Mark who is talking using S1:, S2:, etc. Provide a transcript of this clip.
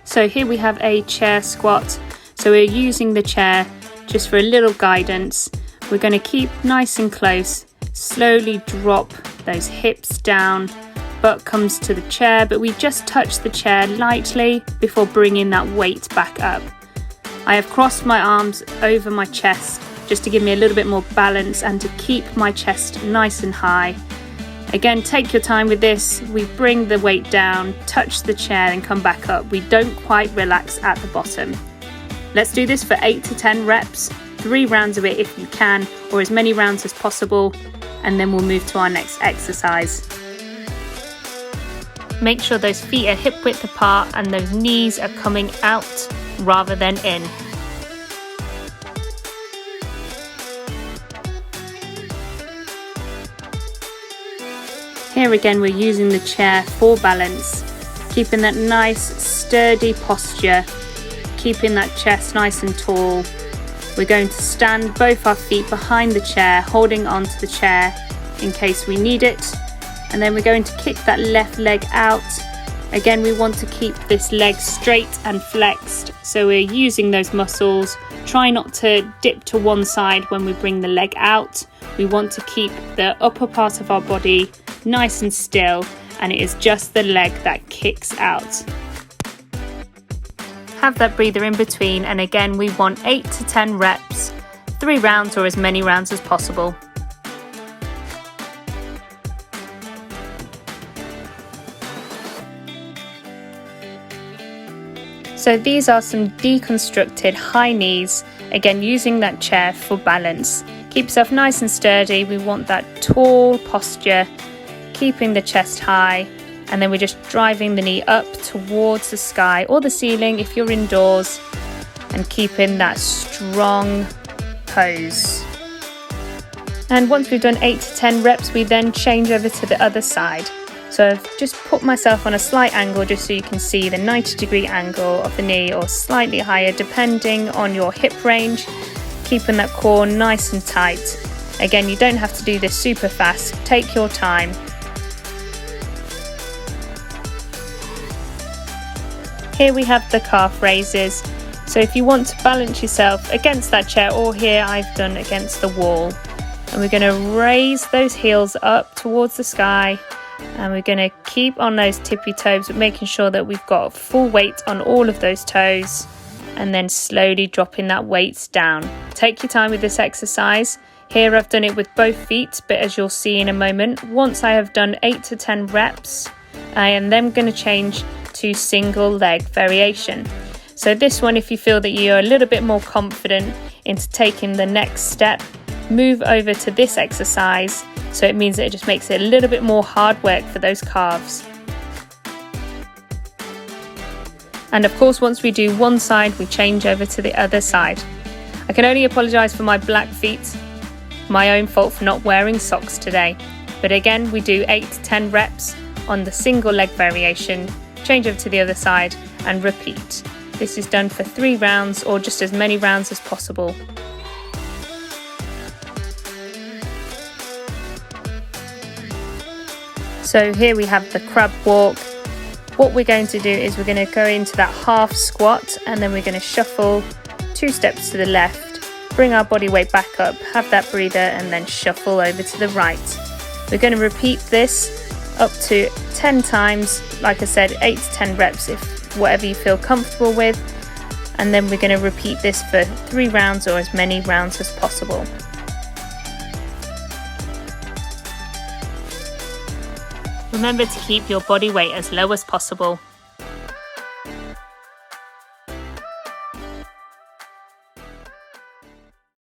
S1: So here we have a chair squat. So we're using the chair just for a little guidance. We're going to keep nice and close, slowly drop those hips down, butt comes to the chair, but we just touch the chair lightly before bringing that weight back up. I have crossed my arms over my chest just to give me a little bit more balance and to keep my chest nice and high. Again, take your time with this. We bring the weight down, touch the chair and come back up. We don't quite relax at the bottom. Let's do this for 8 to 10 reps, 3 rounds of it if you can, or as many rounds as possible, and then we'll move to our next exercise. Make sure those feet are hip width apart and those knees are coming out rather than in. Here again, we're using the chair for balance, keeping that nice sturdy posture, keeping that chest nice and tall. We're going to stand both our feet behind the chair, holding onto the chair in case we need it. And then we're going to kick that left leg out. Again, we want to keep this leg straight and flexed. So we're using those muscles. Try not to dip to one side when we bring the leg out. We want to keep the upper part of our body nice and still, and it is just the leg that kicks out. Have that breather in between, and again we want 8 to 10 reps, 3 rounds or as many rounds as possible. So these are some deconstructed high knees, again using that chair for balance. Keep yourself nice and sturdy. We want that tall posture, keeping the chest high, and then we're just driving the knee up towards the sky or the ceiling if you're indoors, and keeping that strong pose. And once we've done 8 to 10 reps, we then change over to the other side. So I've just put myself on a slight angle just so you can see the 90-degree angle of the knee, or slightly higher depending on your hip range, keeping that core nice and tight. Again, you don't have to do this super fast, take your time. Here we have the calf raises. So if you want to balance yourself against that chair, or here I've done against the wall, and we're going to raise those heels up towards the sky. And we're going to keep on those tippy toes, but making sure that we've got full weight on all of those toes, and then slowly dropping that weight down. Take your time with this exercise. Here I've done it with both feet, but as you'll see in a moment, once I have done 8 to 10 reps, I am then going to change to single leg variation. So this one, if you feel that you're a little bit more confident into taking the next step, move over to this exercise. So it means that it just makes it a little bit more hard work for those calves. And of course, once we do one side, we change over to the other side. I can only apologise for my black feet. My own fault for not wearing socks today. But again, we do 8 to 10 reps on the single leg variation, change over to the other side and repeat. This is done for 3 rounds or just as many rounds as possible. So here we have the crab walk. What we're going to do is we're going to go into that half squat, and then we're going to shuffle 2 steps to the left, bring our body weight back up, have that breather, and then shuffle over to the right. We're going to repeat this up to 10 times, like I said, 8 to 10 reps if whatever you feel comfortable with, and then we're going to repeat this for 3 rounds or as many rounds as possible. Remember to keep your body weight as low as possible.